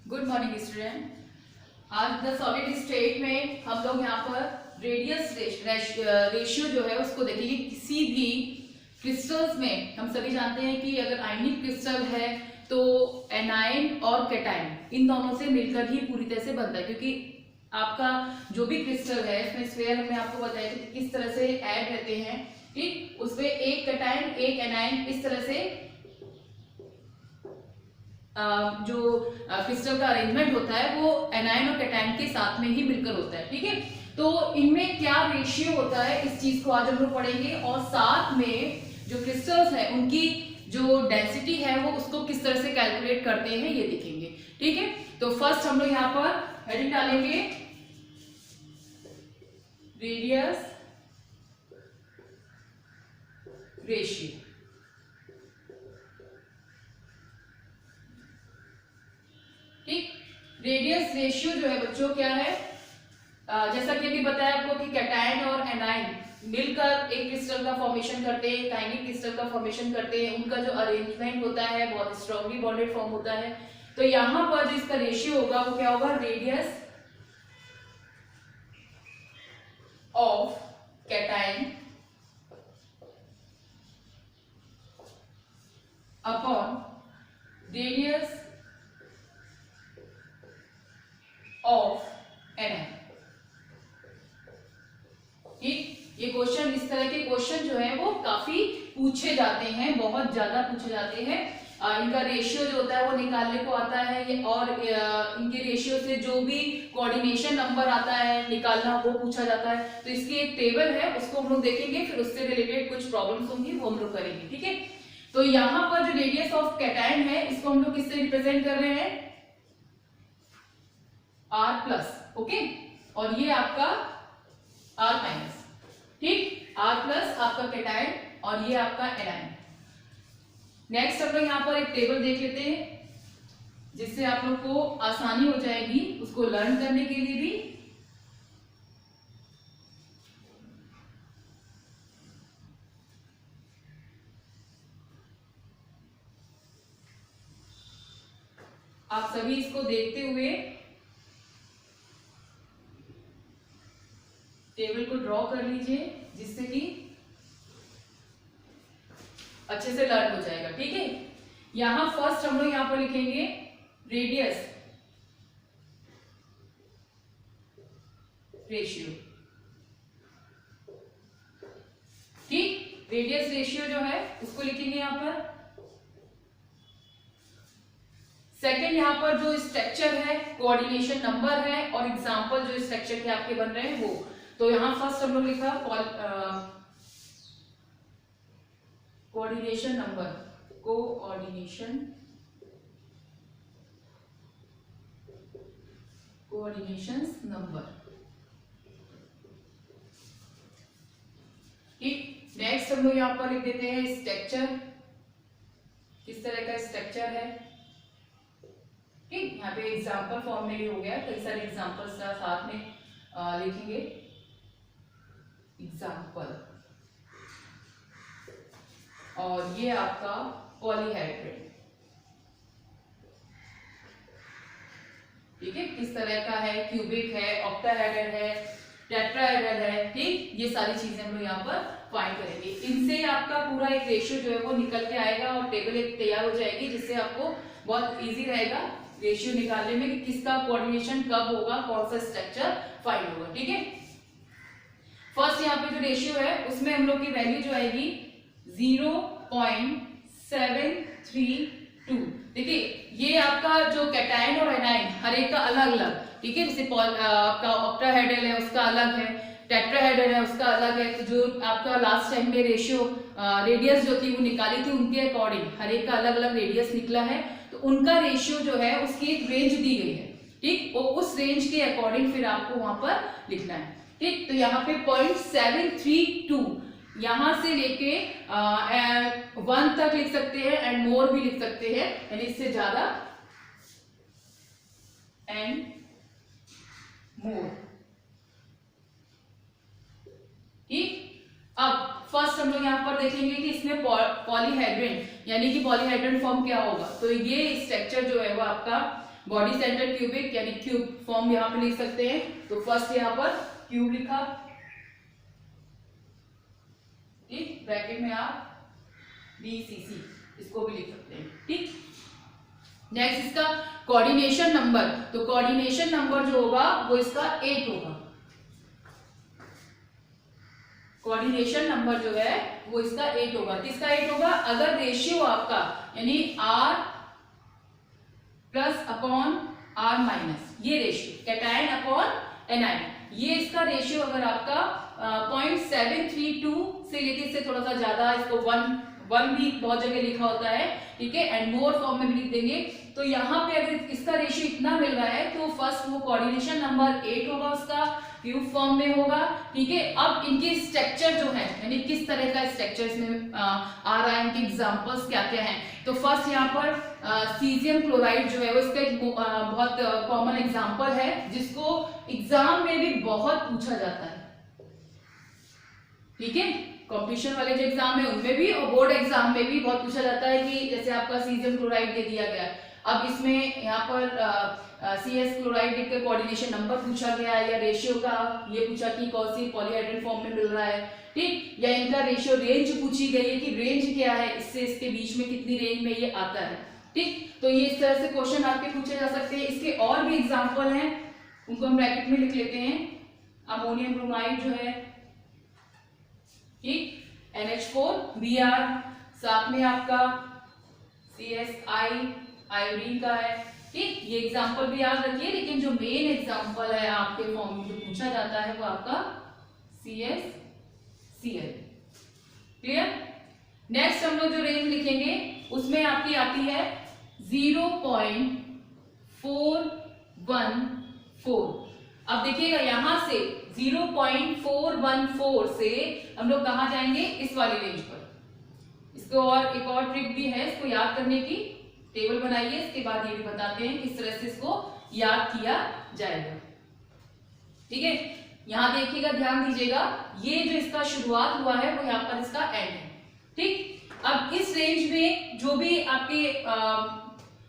Good morning student. आज the solid state में हम लोग यहाँ पर रेडियस रेशियो जो है उसको देखेंगे। किसी भी क्रिस्टल्स में हम सभी जानते हैं कि अगर आयनिक क्रिस्टल है तो एनायन और कैटायन इन दोनों से मिलकर ही पूरी तरह से बनता है, क्योंकि आपका जो भी क्रिस्टल है इसमें स्फीयर में आपको बताया कि किस तरह से ऐड रहते हैं, ठीक। उसमें एक कैटायन एक एनायन इस तरह से जो क्रिस्टल का अरेंजमेंट होता है वो एनायन और कैटायन के साथ में ही मिलकर होता है, ठीक है। तो इनमें क्या रेशियो होता है इस चीज को आज हम लोग पढ़ेंगे, और साथ में जो क्रिस्टल्स है उनकी जो डेंसिटी है वो उसको किस तरह से कैलकुलेट करते हैं ये देखेंगे, ठीक है। तो फर्स्ट हम लोग यहाँ पर हेडिंग डालेंगे रेडियस रेशियो। ठीक, रेडियस रेशियो जो है बच्चों क्या है, जैसा कि अभी बताया आपको कि कैटायन और एनायन मिलकर एक क्रिस्टल का फॉर्मेशन करते हैं, आयनिक क्रिस्टल का फॉर्मेशन करते हैं। उनका जो अरेंजमेंट होता है बहुत स्ट्रांगली बॉन्डेड फॉर्म होता है। तो यहां पर जो इसका रेशियो होगा वो क्या होगा, radius of cation upon radius of anion. ठीक, ये क्वेश्चन, इस तरह के क्वेश्चन जो है वो काफी पूछे जाते हैं, बहुत ज्यादा पूछे जाते हैं। इनका रेशियो जो होता है वो निकालने को आता है, और इनके रेशियो से जो भी कोऑर्डिनेशन नंबर आता है निकालना वो पूछा जाता है। तो इसकी एक टेबल है उसको हम लोग देखेंगे, फिर उससे रिलेटेड कुछ प्रॉब्लम्स होंगी वो हम लोग करेंगे, ठीक है। तो यहाँ पर जो रेडियस ऑफ कैटायन है इसको हम लोग किससे रिप्रेजेंट कर रहे हैं, R प्लस, ओके, और ये आपका R माइनस, ठीक। R प्लस आपका कैटायन और ये आपका एनायन। नेक्स्ट हम लोग यहाँ पर एक टेबल देख लेते हैं जिससे आप लोग को आसानी हो जाएगी उसको लर्न करने के लिए भी। आप सभी इसको देखते हुए टेबल को ड्रॉ कर लीजिए जिससे कि अच्छे से लर्न हो जाएगा, ठीक है। यहां फर्स्ट हम लोग यहां पर लिखेंगे रेडियस रेशियो, ठीक। रेडियस रेशियो जो है उसको लिखेंगे यहां पर। सेकंड यहां पर जो स्ट्रक्चर है, कोऑर्डिनेशन नंबर है और एग्जांपल जो स्ट्रक्चर के आपके बन रहे हैं वो। तो यहां फर्स्ट हम लोग लिखा कोऑर्डिनेशन नंबर, कोऑर्डिनेशन नंबर, ठीक। नेक्स्ट हम लोग यहां पर लिख देते हैं स्ट्रक्चर, किस तरह का स्ट्रक्चर है, ठीक। यहाँ पे एग्जाम्पल फॉर्म में भी हो गया, कई सारे एग्जाम्पल्स का साथ में लिखेंगे एग्जाम्पल। और ये आपका पॉलीहेड्रन, ठीक है, किस तरह का है, क्यूबिक है, ऑक्टाहेड्रल है, टेट्राहेड्रल है, ठीक। ये सारी चीजें हम लोग यहाँ पर फाइंड करेंगे। इनसे आपका पूरा एक रेशियो जो है वो निकल के आएगा और टेबल एक तैयार हो जाएगी जिससे आपको बहुत इजी रहेगा रेशियो निकालने में कि किसका कोऑर्डिनेशन कब होगा, कौन सा स्ट्रक्चर फाइंड होगा, ठीक है। फर्स्ट यहाँ पे जो रेशियो है उसमें हम लोग की वैल्यू जो आएगी 0.732। देखिए ये आपका जो कैटायन और एनायन हर एक का अलग अलग, ठीक है। जैसे आपका ऑक्टाहेड्रल है उसका अलग है, टेट्राहेड्रल है उसका अलग है। तो जो आपका लास्ट टाइम में रेशियो रेडियस जो थी वो निकाली थी उनके अकॉर्डिंग हर एक का अलग अलग रेडियस निकला है। तो उनका रेशियो जो है उसकी एक रेंज दी गई है, ठीक। और उस रेंज के अकॉर्डिंग फिर आपको वहां पर लिखना है, ठीक। तो यहाँ पे 0.732 यहां से लेके 1 तक लिख सकते हैं एंड मोर भी लिख सकते हैं, यानी इससे ज्यादा एंड मोर, ठीक। अब फर्स्ट हम लोग यहाँ पर देखेंगे कि इसमें पॉलीहेड्रन यानी कि पॉलीहेड्रन फॉर्म क्या होगा। तो ये स्ट्रक्चर जो है वो आपका बॉडी सेंटर क्यूबिक यानी क्यूब फॉर्म यहाँ पे लिख सकते हैं। तो फर्स्ट यहाँ पर क्यूब लिखा, ठीक, ब्रैकेट में आप BCC इसको भी लिख सकते हैं, ठीक। नेक्स्ट इसका कोऑर्डिनेशन नंबर, तो कोऑर्डिनेशन नंबर जो होगा वो इसका 8 होगा। कोऑर्डिनेशन नंबर जो है वो इसका 8 होगा। किसका 8 होगा? अगर रेशियो आपका यानी R plus upon R minus, ये रेशियो कैटायन अपॉन एनायन, ये इसका रेशियो अगर आपका 0.732 से लेके इससे थोड़ा सा ज्यादा, इसको 1 भी बहुत जगह लिखा होता है, ठीक है, एंड मोर फॉर्म में भी लिख देंगे। तो यहाँ पे अगर इसका रेशियो इतना मिल रहा है तो फर्स्ट वो कोऑर्डिनेशन नंबर 8 होगा, उसका क्यूब फॉर्म में होगा, ठीक है। अब इनके स्ट्रक्चर जो है यानी किस तरह का स्ट्रक्चर इसमें आ रहा है, इनके एग्जांपल्स क्या क्या हैं। तो फर्स्ट यहाँ पर सीजियम क्लोराइड जो है वो इसका एक बहुत कॉमन एग्जांपल है जिसको एग्जाम में भी बहुत पूछा जाता है, ठीक है। कॉम्पिटिशन वाले जो एग्जाम है उनमें भी और बोर्ड एग्जाम में भी बहुत पूछा जाता है कि जैसे आपका सीजियम क्लोराइड दे दिया गया, अब इसमें यहाँ पर CS क्लोराइड का कोऑर्डिनेशन नंबर पूछा गया है या रेशियो का ये पूछा कि कौन सी पॉलीहाइड्रेट फॉर्म में मिल रहा है, ठीक, या इनका रेशियो रेंज पूछी गई है कि रेंज क्या है, इससे इसके बीच में कितनी रेंज में ये आता है, ठीक। तो ये इस तरह से क्वेश्चन आपके पूछे जा सकते हैं। इसके और भी एग्जाम्पल हैं, उनको हम ब्रैकेट में लिख लेते हैं। अमोनियम ब्रोमाइड जो है, ठीक, NH4Br, साथ में आपका CSI आयोडीन का है, ठीक। ये एग्जांपल भी याद रखिए, लेकिन जो मेन एग्जांपल है आपके फॉर्म में जो पूछा जाता है वो आपका CSCl, क्लियर। नेक्स्ट हम लोग जो रेंज लिखेंगे उसमें आपकी आती है 0.414। अब देखिएगा यहां से 0.414 से हम लोग कहां जाएंगे, इस वाली रेंज पर। इसको और एक और ट्रिक भी है, इसको याद करने की टेबल बनाइए, इसके बाद ये भी बताते हैं किस तरह से इसको याद किया जाएगा, ठीक है। यहां देखिएगा, ध्यान दीजिएगा, ये जो इसका शुरुआत हुआ है वो यहाँ पर इसका एंड है, ठीक। अब इस रेंज में जो भी आपके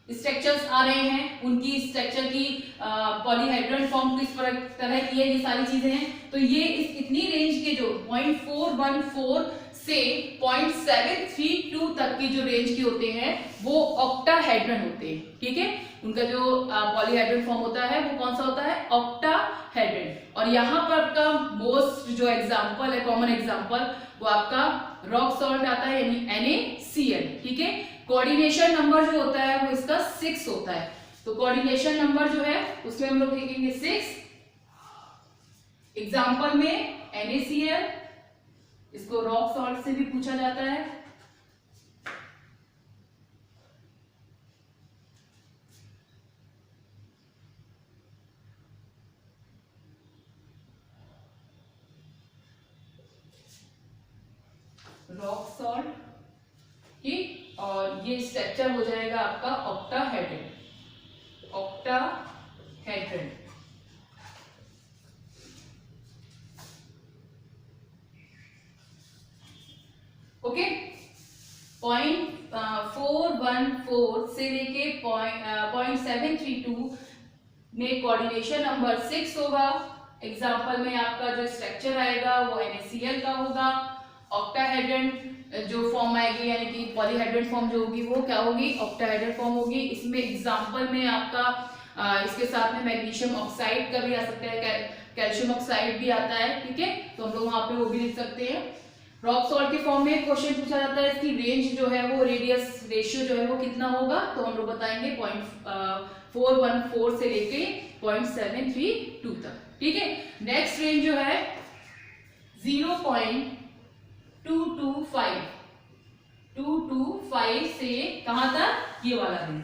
स्ट्रक्चर्स आ रहे हैं उनकी स्ट्रक्चर की पॉलीहाइड्रल फॉर्म किस तरह की है, ये सारी चीजें हैं। तो ये इतनी रेंज के जो 0.414 से 0.732 तक की जो रेंज के होते हैं वो ऑक्टाहेड्रन होते हैं, ठीक है। उनका जो पॉलीहाइड्रल फॉर्म होता है वो कौन सा होता है, ऑक्टाहेड्रन। और यहाँ पर आपका मोस्ट जो एग्जांपल है, कॉमन एग्जांपल, वो आपका रॉक सॉल्ट आता है यानी NaCl, ठीक है। कोऑर्डिनेशन नंबर जो होता है वो इसका 6 होता है। तो कोऑर्डिनेशन नंबर जो है उसमें हम लोग लिखेंगे 6। एग्जांपल में NaCl, इसको रॉक सॉल्ट से भी पूछा जाता है। रॉक सॉल्ट, ठीक। और ये स्ट्रक्चर हो जाएगा आपका ऑक्टाहेड्रन, ऑक्टाहेड्रन, ओके। 0.414 से लेके 0.732 में कोऑर्डिनेशन नंबर 6 होगा। एग्जांपल में आपका जो स्ट्रक्चर आएगा वो NaCl का होगा। ऑक्टाहेड्रन जो फॉर्म आएगी यानी कि पॉलीहाइड्रल फॉर्म जो होगी वो क्या होगी, ऑक्टाहेड्रल फॉर्म होगी। इसमें एग्जांपल में आपका इसके साथ में मैग्नीशियम ऑक्साइड का भी आ सकता है, कैल्शियम ऑक्साइड भी आता है, ठीक है। तो हम लोग वहां पे वो भी लिख सकते हैं। रॉक सॉल्ट के फॉर्म में क्वेश्चन पूछा जाता है इसकी रेंज जो है वो रेडियस रेशियो जो है वो कितना होगा, तो हम लोग बताएंगे 0.414 से लेके 0.732 तक, ठीक है। नेक्स्ट रेंज जो है 225 से कहां तक, ये वाला रेंज,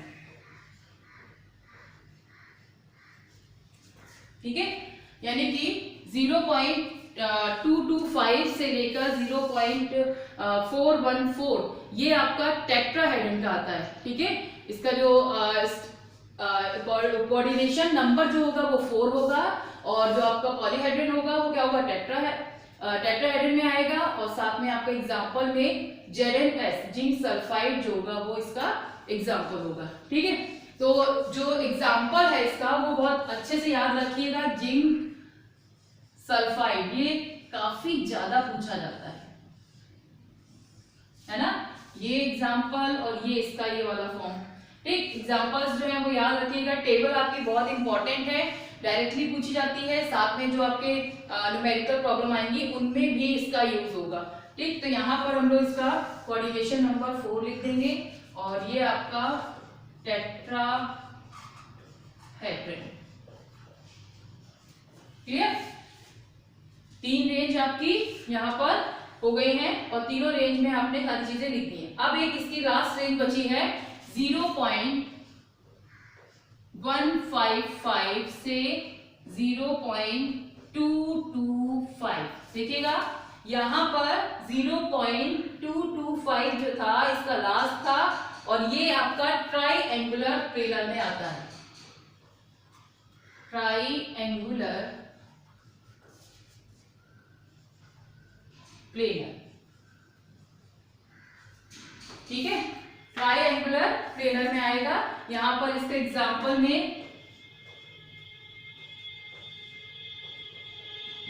ठीक है। यानी कि 0.225 से लेकर 0.414 ये आपका टेट्राहेड्रन का आता है, ठीक है। इसका जो कोऑर्डिनेशन नंबर जो होगा वो 4 होगा और जो आपका पॉलीहाइड्रन होगा वो क्या होगा, टेट्राहेड्रन में आएगा। और साथ में आपका एग्जांपल में ZnS जिंक सल्फाइड जो होगा वो इसका एग्जांपल होगा, ठीक है। तो जो एग्जाम्पल है इसका वो बहुत अच्छे से याद रखिएगा, जिंक सल्फाइड, ये काफी ज्यादा पूछा जाता है ना, ये एग्जाम्पल और ये इसका ये वाला फॉर्म। ठीक, एग्जाम्पल्स जो है वो याद रखिएगा। टेबल आपकी बहुत इंपॉर्टेंट है, डायरेक्टली पूछी जाती है, साथ में जो आपके न्यूमेरिकल प्रॉब्लम आएंगी उनमें भी इसका यूज होगा। ठीक, तो यहाँ पर हम लोग इसका कोऑर्डिनेशन नंबर 4 लिख देंगे और ये आपका टेट्राहेड्रन। क्लियर, 3 रेंज आपकी यहाँ पर हो गई हैं और तीनों रेंज में आपने सारी चीजें लिख दी हैं। अब एक इसकी लास्ट रेंज बची है 0.155 से 0.225। देखिएगा यहां पर 0.225 जो था इसका लास्ट था और ये आपका ट्राइएंगुलर प्लेनर में आता है, ट्राइएंगुलर प्लेनर। ठीक है, ट्राइएंगुलर प्लेनर में आएगा। यहां पर इसके एग्जांपल में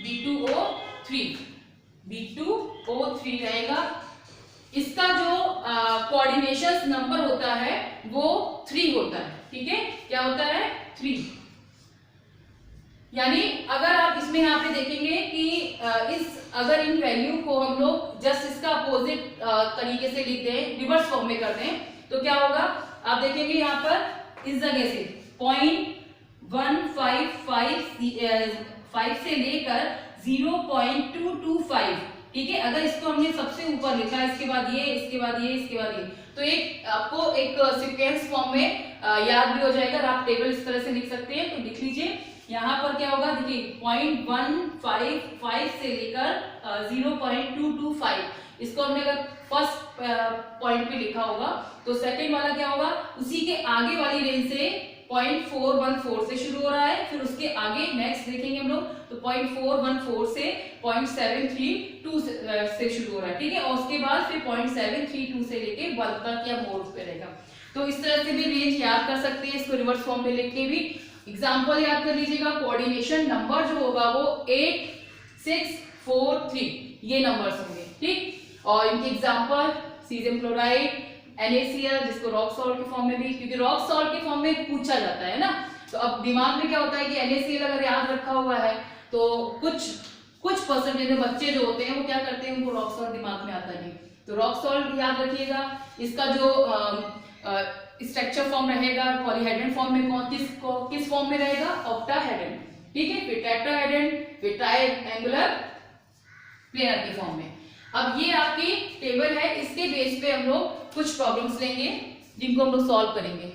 B2O3 रहेगा। इसका जो कोऑर्डिनेशन नंबर होता है वो 3 होता है। ठीक है, क्या होता है 3। यानी अगर आप इसमें यहाँ पे देखेंगे कि अगर इन वैल्यू को हम लोग जस्ट इसका अपोजिट तरीके से लिख दें, रिवर्स फॉर्म में कर दें, तो क्या होगा आप देखेंगे यहाँ पर इस जगह से 0.155 से लेकर 0.225। ठीक है, अगर इसको हमने सबसे ऊपर लिखा, इसके बाद ये, इसके बाद ये, इसके बाद ये, तो एक आपको एक सीक्वेंस फॉर्म में याद भी हो जाएगा। आप टेबल इस तरह से लिख सकते हैं, तो लिख लीजिए। यहाँ पर क्या होगा देखिए 0.155 से लेकर 0.225, इसको हमने अगर फर्स्ट पॉइंट पे लिखा होगा तो सेकंड वाला क्या होगा, उसी के आगे वाली रेंज से 0.414 से शुरू हो रहा है, फिर उसके आगे नेक्स्ट देखेंगे हम लोग तो 0.414 से 0.732 से शुरू हो रहा है। ठीक है, और उसके बाद फिर 0.732 से लेके 1 तक या मोर पे रहेगा। तो इस तरह से भी रेंज याद कर सकते हैं, इसको रिवर्स फॉर्म में लिख के भी। एग्जाम्पल याद कर लीजिएगा, कोऑर्डिनेशन नंबर जो होगा वो 8643 ये नंबर्स होंगे। ठीक, और इनके एग्जाम्पल सीजियम क्लोराइड, NaCl जिसको रॉक सॉल्ट के फॉर्म में भी, क्योंकि रॉक सॉल्ट के फॉर्म में पूछा जाता है ना, तो अब दिमाग में क्या होता है कि NaCl अगर याद रखा हुआ है तो कुछ परसेंटेज बच्चे जो होते हैं वो क्या करते हैं, उनको रॉक सॉल्ट दिमाग में आता नहीं, तो रॉक सॉल्ट याद रखिएगा। इसका जो स्ट्रक्चर फॉर्म रहेगा पॉलीहेड्रन फॉर्म में किस फॉर्म में रहेगा, ऑक्टाहेड्रन। ठीक है, फिर टेट्राहेड्रन, फिर ट्राइएंगुलर प्लेनर के फॉर्म में। अब ये आपकी टेबल है, इसके बेस पे हम लोग कुछ प्रॉब्लम्स लेंगे जिनको हम लोग सॉल्व करेंगे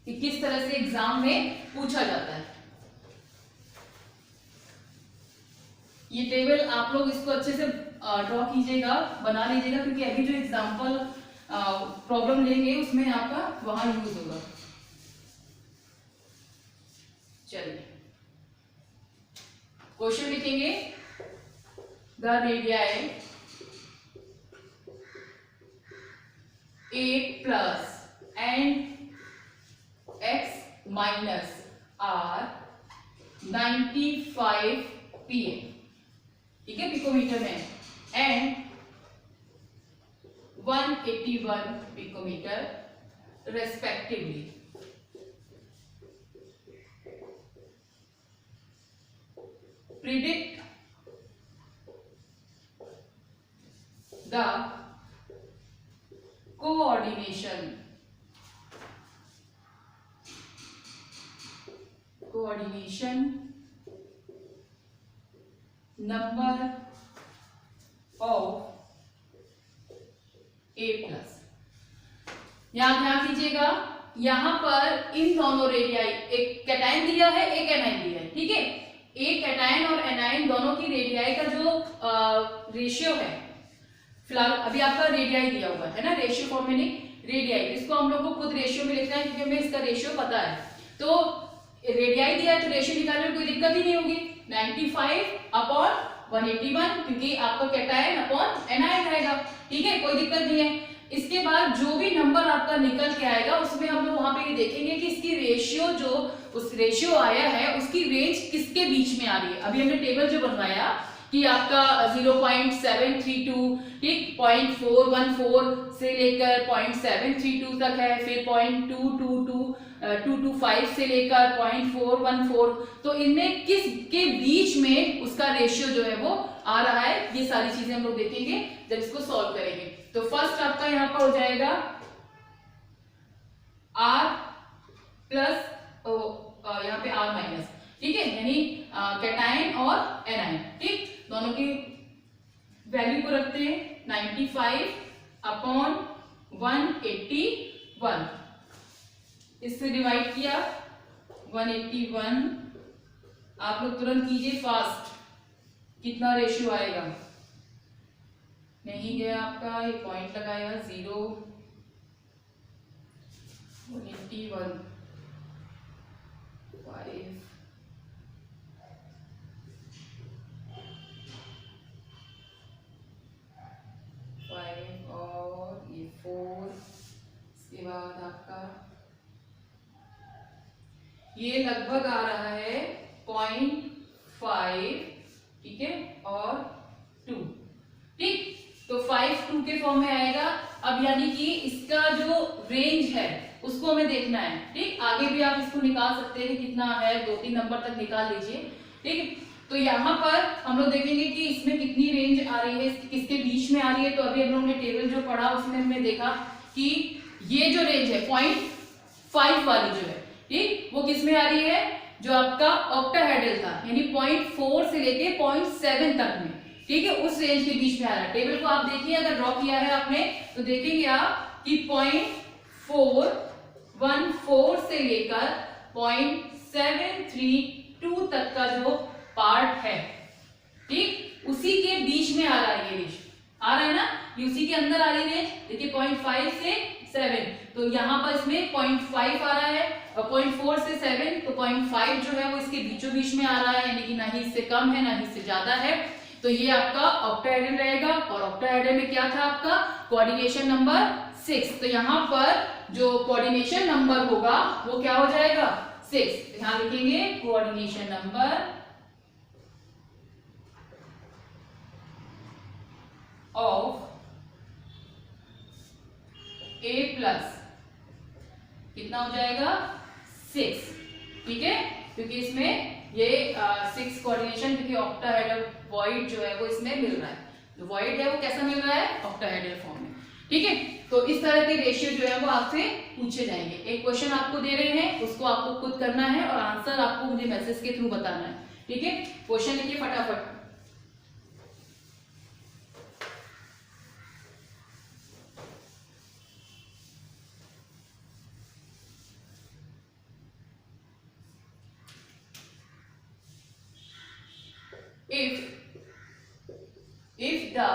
कि किस तरह से एग्जाम में पूछा जाता है। ये टेबल आप लोग इसको अच्छे से ड्रॉ कीजिएगा, बना लीजिएगा, क्योंकि अभी जो एग्जाम्पल प्रॉब्लम लेंगे उसमें आपका वहां यूज होगा। चलिए क्वेश्चन लिखेंगे। The radii 8 plus and x minus r 95 pm, ठीक है, पिकोमीटर में, and 181 picometre respectively. Predict the coordination number of A+। यहां ध्यान दीजिएगा, यहां पर इन दोनों रेडियाई, एक कैटायन दिया है, एक एनायन दिया है। ठीक है, एक कैटायन और एनायन दोनों की रेडियाई का जो रेशियो है, फिलहाल अभी आपका रेडियाई दिया हुआ है ना, रेशियो फॉर्म में नहीं, रेडियाई, इसको हम लोग को खुद रेशियो में लिखना है क्योंकि हमें इसका रेशियो पता है। तो रेडियाई दिया है तो रेशियो निकालने में कोई दिक्कत ही नहीं होगी, 95/181, क्योंकि आपका कैटायन अपॉन एनायन रहेगा। ठीक है, कोई दिक्कत नहीं है। इसके बाद जो भी नंबर आपका निकल के आएगा उसमें हम लोग वहां पे ये देखेंगे कि इसकी रेशियो जो उस रेशियो आया है उसकी रेंज किसके बीच में आ रही है। अभी हमने टेबल जो बनवाया कि आपका 0.732 ठीक 0.414 से लेकर 0.732 तक है, फिर 0.225 से लेकर 0.414, तो इनमें किस के बीच में उसका रेशियो जो है वो आ रहा है, ये सारी चीजें हम लोग देखेंगे जब इसको सॉल्व करेंगे। तो फर्स्ट आपका यहाँ पर हो जाएगा r प्लस यहाँ पे r माइनस, ठीक है, यानी कैटायन और एनायन, ठीक, दोनों की वैल्यू को रखते हैं 95/181, इससे डिवाइड किया 181, आप लोग तुरंत कीजिए फास्ट, कितना रेशियो आएगा, नहीं गया आपका, ये पॉइंट लगाया 0, 181, 5, 5 और ये 4, इसके बाद आपका ये लगभग आ रहा है 0.5, ठीक है, और 2, ठीक, तो 5 2 के फॉर्म में आएगा। अब यानी कि इसका जो रेंज है उसको हमें देखना है, ठीक, आगे भी आप इसको निकाल सकते हैं कितना है, 2-3 नंबर तक निकाल लीजिए, ठीक। तो यहाँ पर हम लोग देखेंगे कि इसमें कितनी रेंज आ रही है, किसके बीच में आ रही है। तो अभी हम लोगों ने टेबल जो पढ़ा उसमें हमने देखा कि ये जो रेंज है 0.5 वाली जो है, ठीक, वो किस में आ रही है, जो आपका ऑक्टाहेड्रल था, यानी 0.4 से लेके 0.7 तक में, ठीक है, उस रेंज के बीच में आ रहा है। टेबल को आप देखिए, अगर ड्रॉ किया है आपने तो देखेंगे आप कि 0.414 से लेकर 0.732 तक का जो पार्ट है, ठीक, उसी के बीच में आ रहा है, ये रेंज आ रहा है ना, ये उसी के अंदर आ रही रेंज, देखिए 0.5 से 7, तो यहाँ पर इसमें 0.5 आ रहा है, और 0.4 से 7, तो 0.5 जो है वो इसके बीचों बीच में आ रहा है, यानी कि ना ही इससे कम है ना ही इससे ज्यादा है। तो ये आपका ऑक्टाहेड्रल रहेगा, और ऑक्टाहेड्रल में क्या था आपका कोऑर्डिनेशन नंबर 6, तो यहाँ पर जो कोऑर्डिनेशन नंबर होगा वो क्या हो जाएगा 6, यहाँ लिखेंगे coordination number of A plus कितना हो जाएगा 6, ठीक है, क्योंकि इसमें ये 6 कोऑर्डिनेशन, क्योंकि ऑक्टाहेड्रल वॉइड जो है वो इसमें मिल रहा है, जो वॉइड है वो कैसा मिल रहा है ऑक्टाहेड्रल फॉर्म में, ठीक है। तो इस तरह के रेशियो जो है वो आपसे पूछे जाएंगे, एक क्वेश्चन आपको दे रहे हैं उसको आपको खुद करना है और आंसर आपको मुझे मैसेज के थ्रू बताना है, ठीक है। क्वेश्चन लिखिए फटाफट। if the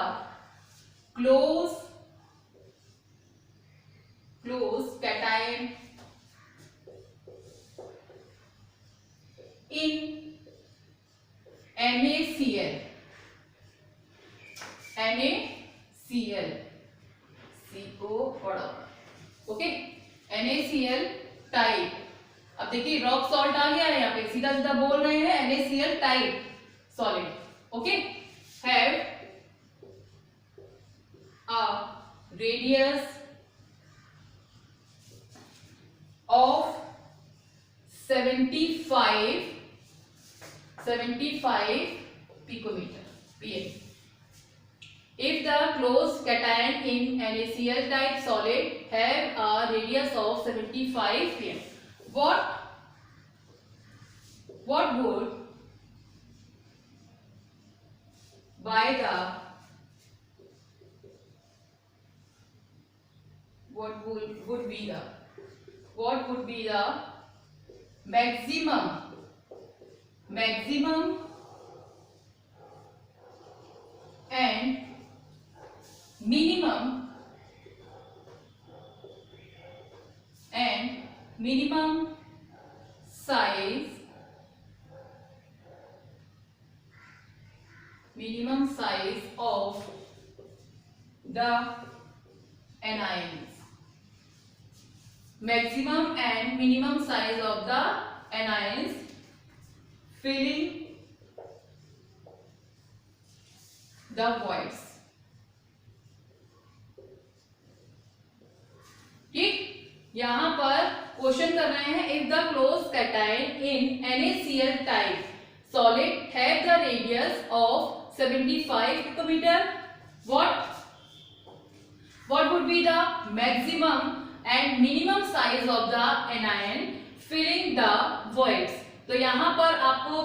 close cation in NaCl C को पढ़ो, ओके, NaCl टाइप, अब देखिए रॉक सॉल्ट आ गया है यहाँ पे, सीधा सीधा बोल रहे हैं NaCl type solid, okay, have a radius of 75 picometer pm. If the closed cation in NaCl type solid have a radius of 75 pm, what would be the maximum and minimum size of the anions. Maximum and minimum size of the anions filling the voids. ठीक, यहां पर question कर रहे हैं if the close cation in NaCl type solid have the radius of 75 picometre, what would be the maximum and minimum size of the anion filling the voids. तो यहाँ पर आपको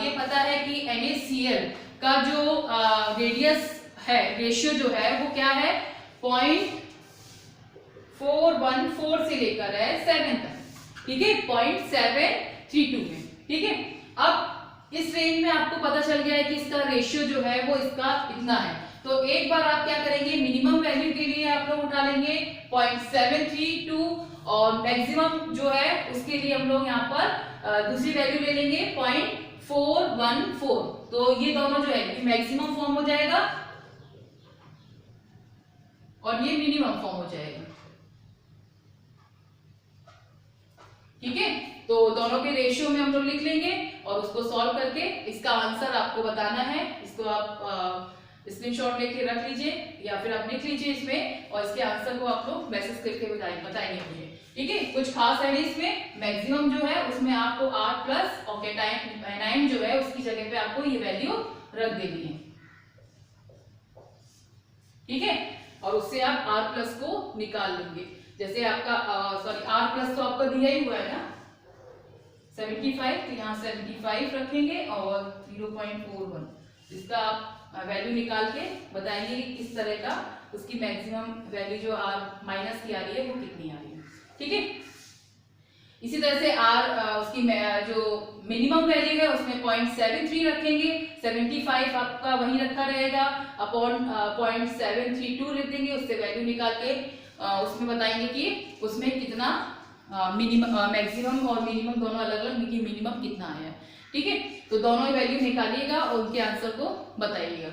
ये पता है कि NaCl का जो रेडियस है, रेशियो जो है वो क्या है 0.414 से लेकर है 7 तक, ठीक है, 0.732 में, ठीक है। अब इस रेंज में आपको पता चल गया है कि इसका रेशियो जो है वो इसका इतना है, तो एक बार आप क्या करेंगे मिनिमम वैल्यू के लिए आप लोग उठा लेंगे 0.732 और मैक्सिमम जो है उसके लिए हम लोग यहाँ पर दूसरी वैल्यू ले लेंगे 0.414, तो ये दोनों जो है मैक्सिमम फॉर्म हो जाएगा और ये मिनिमम फॉर्म हो जाएगा, ठीक है। तो दोनों के रेशियो में हम लोग लिख लेंगे और उसको सॉल्व करके इसका आंसर आपको बताना है। इसको आप स्क्रीनशॉट लेके रख लीजिए या फिर आप लिख लीजिए इसमें और इसके आंसर को आप लोग मैसेज करके बताएंगे मुझे, ठीक है। कुछ खास है नहीं इसमें, मैक्सिमम जो है उसमें आपको R प्लस और कैटायन एनायन जो है उसकी जगह पे आपको ये वैल्यू रख देनी है, ठीक है, और उससे आप R प्लस को निकाल लेंगे। जैसे आपका R प्लस तो आपका दिया ही हुआ है ना 75, तो यहाँ 75 रखेंगे और 0.41, इसका आप वैल्यू निकाल के बताएंगे कि किस तरह का उसकी मैक्सिमम वैल्यू जो R माइनस की आ रही है वो कितनी आ रही है, ठीक है। इसी तरह से R उसकी जो मिनिमम वैल्यू है उसमें 0.73 रखेंगे, 75 आपका वही रखा रहेगा अपॉन 0.732 लिख देंगे, उससे वैल्यू निकाल के उसमें बताएंगे कि उसमें कितना मिनिमम मैक्सिमम और मिनिमम दोनों अलग अलग, मिनिमम कितना आया है, ठीक है। तो दोनों ही वैल्यू निकालिएगा और उनके आंसर को बताइएगा।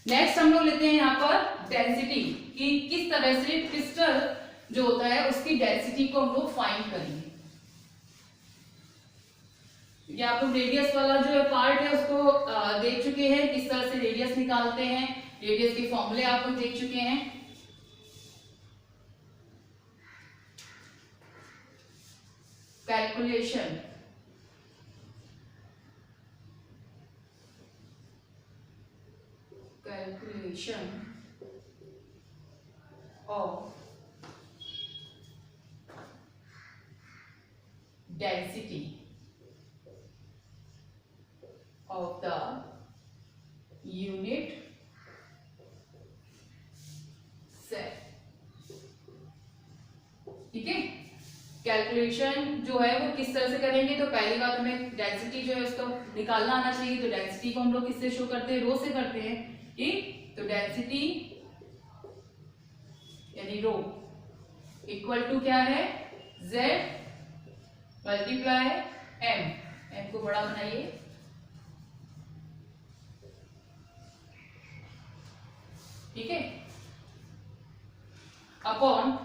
नेक्स्ट हम लोग लेते हैं यहाँ पर डेंसिटी, कि किस तरह से क्रिस्टल जो होता है उसकी डेंसिटी को हम लोग फाइंड करेंगे। ये आप लोग रेडियस वाला जो पार्ट है उसको देख चुके हैं, किस तरह से रेडियस निकालते हैं, रेडियस के फॉर्मूले आप लोग देख चुके हैं। Calculation of density of the unit cell, ठीक है। कैलकुलेशन जो है वो किस तरह से करेंगे, तो पहली बात हमें डेंसिटी जो है उसको निकालना आना चाहिए। तो डेंसिटी को हम लोग किससे शो करते हैं, रो से करते हैं, ठीक। तो डेंसिटी यानी रो इक्वल टू क्या है Z मल्टीप्लाई M को बड़ा बनाइए, ठीक है, अपॉन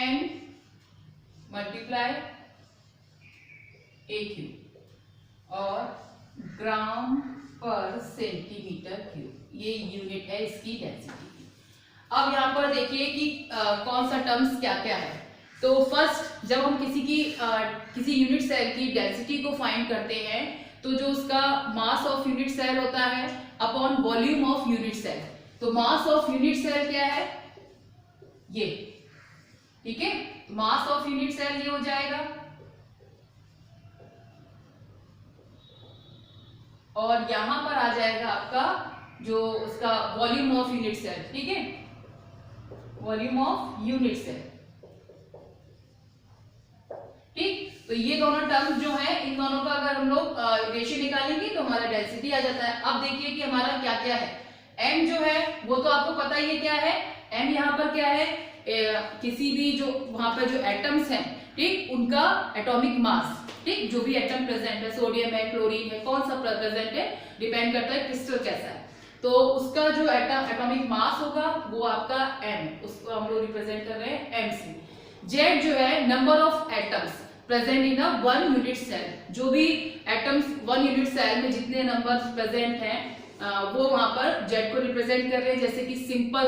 N मल्टीप्लाई AQ और ग्राम पर सेंटीमीटर क्यूब, ये यूनिट है इसकी डेंसिटी की। अब यहाँ पर देखिए कि कौन सा टर्म्स क्या क्या है। तो फर्स्ट जब हम किसी यूनिट सेल की डेंसिटी को फाइंड करते हैं तो जो उसका मास ऑफ यूनिट सेल होता है upon volume of unit cell. तो मास ऑफ यूनिट सेल क्या है ये, ठीक है, मास ऑफ यूनिट सेल ये हो जाएगा और यहां पर आ जाएगा आपका जो उसका वॉल्यूम ऑफ यूनिट सेल, ठीक है, वॉल्यूम ऑफ यूनिट सेल, ठीक। तो ये दोनों टर्म्स जो है इन दोनों का अगर हम लोग रेशियो निकालेंगे तो हमारा डेंसिटी आ जाता है। अब देखिए कि हमारा क्या क्या है, m जो है वो तो आपको पता ही है क्या है, m यहाँ पर क्या है, किसी भी जो वहां पर जो एटम्स हैं, ठीक, उनका एटॉमिक मास, ठीक, जो भी एटम प्रेजेंट है, सोडियम है, क्लोरीन है, कौन सा प्रेजेंट है डिपेंड करता है क्रिस्टल कैसा है। तो उसका जो एटॉमिक मास होगा वो आपका m, उसको हम लोग रिप्रेजेंट कर रहे हैं m से। Z जो है number of atoms present in a 1 unit cell, जो भी एटम्स 1 यूनिट सेल में जितने नंबर प्रेजेंट हैं वो वहां पर Z को रिप्रेजेंट कर रहे हैं। जैसे कि सिंपल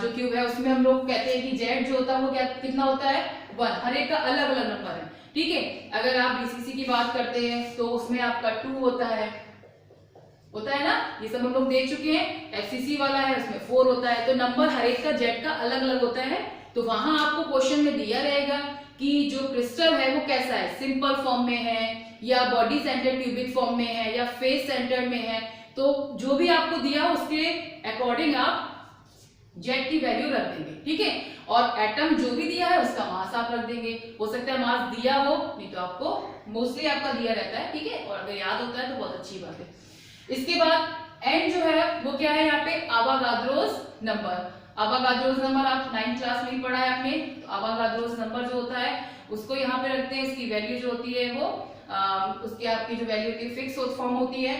जो क्यूब है उसमें हम लोग कहते हैं कि Z जो होता है वो क्या कितना होता है 1, हर एक का अलग अलग नंबर है, ठीक है। अगर आप BCC की बात करते हैं तो उसमें आपका 2 होता है ना, ये सब हम लोग देख चुके हैं। FCC वाला है उसमें 4 होता है, तो नंबर हर एक का Z का अलग अलग होता है। तो वहां आपको क्वेश्चन में दिया रहेगा कि जो क्रिस्टल है वो कैसा है, सिंपल फॉर्म में है या बॉडी सेंटर्ड क्यूबिक फॉर्म में है या फेस सेंटर्ड में है। तो जो भी आपको दिया उसके अकॉर्डिंग आप Z की वैल्यू रख देंगे, ठीक है। और एटम जो भी दिया है उसका मास आप रख देंगे। हो सकता है मास दिया हो, नहीं तो आपको मोस्टली आपका दिया रहता है, ठीक है। और अगर याद होता है तो बहुत अच्छी बात है। इसके बाद n जो है वो क्या है यहाँ पे अवोगाद्रोस नंबर। अवोगाद्रोस नंबर आप 9th क्लास में ही पढ़ा है आपने। तो अवोगाद्रोस नंबर जो होता है उसको यहाँ पे रखते हैं। इसकी वैल्यू जो होती है वो उसकी आपकी जो वैल्यू होती है फिक्स फॉर्म होती है।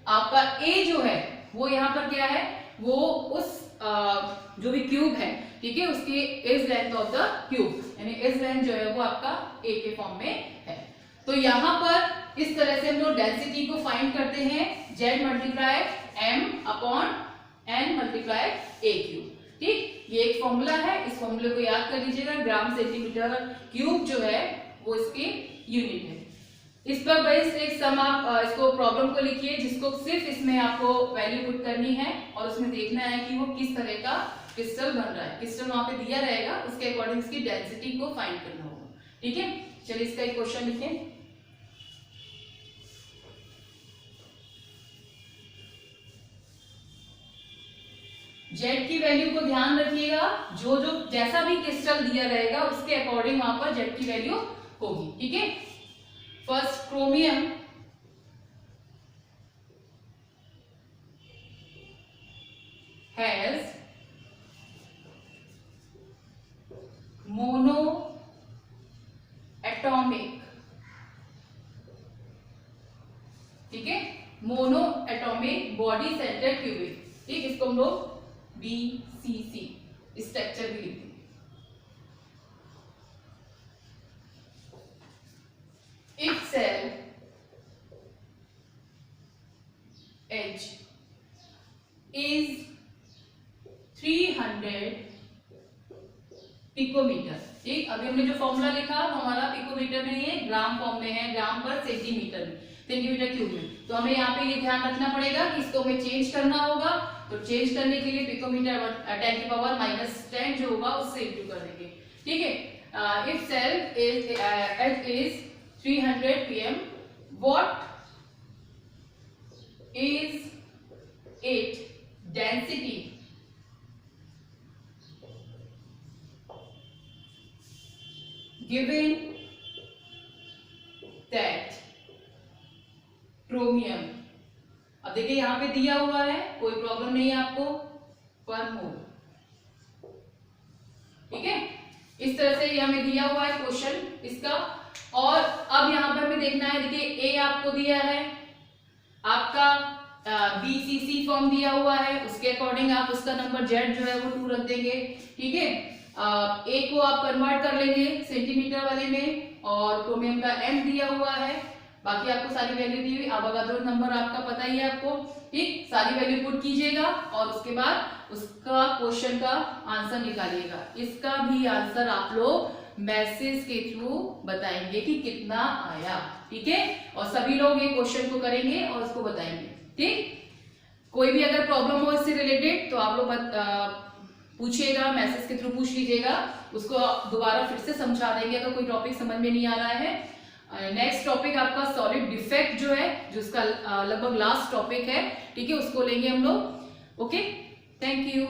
आपका a जो है वो यहाँ पर क्या है, वो उस जो भी क्यूब है, ठीक है, उसकी edge length of the cube, यानी एज लेंथ जो है वो आपका a के फॉर्म में है। तो यहाँ पर इस तरह से हम लोग डेंसिटी को फाइंड करते हैं, Z multiply m upon n multiply a cube, ठीक। ये एक फॉर्मूला है, इस फॉर्मूले को याद कर लीजिएगा। ग्राम सेंटीमीटर क्यूब जो है वो इसकी यूनिट है। इस पर बेस्ड एक सम आप इसको प्रॉब्लम को लिखिए जिसको सिर्फ इसमें आपको वैल्यू पुट करनी है और उसमें देखना है कि वो किस तरह का क्रिस्टल बन रहा है। क्रिस्टल वहां पे दिया रहेगा, उसके अकॉर्डिंग इसकी डेंसिटी को फाइंड करना होगा, ठीक है। चलिए इसका एक क्वेश्चन लिखें। Z की वैल्यू को ध्यान रखिएगा, जो जैसा भी क्रिस्टल दिया रहेगा उसके अकॉर्डिंग वहां पर Z की वैल्यू होगी, ठीक है। First chromium has mono atomic, ठीक है, mono atomic body centred cubic, ठीक। इसको हम लोग BCC स्ट्रक्चर भी लिखते हैं। Its cell H is 300 picometre, ठीक। अभी हमने जो फॉर्मूला लिखा वो हमारा पिकोमीटर में है, ग्राम फॉर्म में है, ग्राम पर सेंटीमीटर में, सेंटीमीटर क्यूब में। तो हमें यहाँ पे ये ध्यान रखना पड़ेगा कि इसको हमें चेंज करना होगा। तो चेंज करने के लिए पिकोमीटर 10 की पावर -10 जो होगा उससे इंटू कर देंगे, ठीक है। If cell is 300 pm, what is its density? Given that chromium, अब देखिए यहाँ पे दिया हुआ है, कोई प्रॉब्लम नहीं है आपको, पर मोल, ठीक है। इस तरह से ये हमें दिया हुआ है क्वेश्चन इसका। और अब यहाँ पर हमें देखना है, देखिए A आपको दिया है, आपका BCC फॉर्म दिया हुआ है, उसके अकॉर्डिंग आप उसका नंबर Z जो है वो 2 रख देंगे, ठीक है। A को आप कन्वर्ट कर लेंगे सेंटीमीटर वाले में, और क्रोमियम का M दिया हुआ है, बाकी आपको सारी वैल्यू दी हुई। अवोगाद्रो नंबर आपका पता ही है आपको, ठीक। सारी वैल्यू पुट कीजिएगा और उसके बाद उसका क्वेश्चन का आंसर निकालिएगा। इसका भी आंसर आप लोग मैसेज के थ्रू बताएंगे कि कितना आया, ठीक है। और सभी लोग ये क्वेश्चन को करेंगे और उसको बताएंगे, ठीक। कोई भी अगर प्रॉब्लम हो इससे रिलेटेड तो आप लोग पूछिएगा, मैसेज के थ्रू पूछ लीजिएगा, उसको दोबारा फिर से समझा देंगे अगर कोई टॉपिक समझ में नहीं आ रहा है। नेक्स्ट टॉपिक आपका सॉलिड डिफेक्ट जो है, जो उसका लगभग लास्ट टॉपिक है, ठीक है, उसको लेंगे हम लोग। Okay, thank you.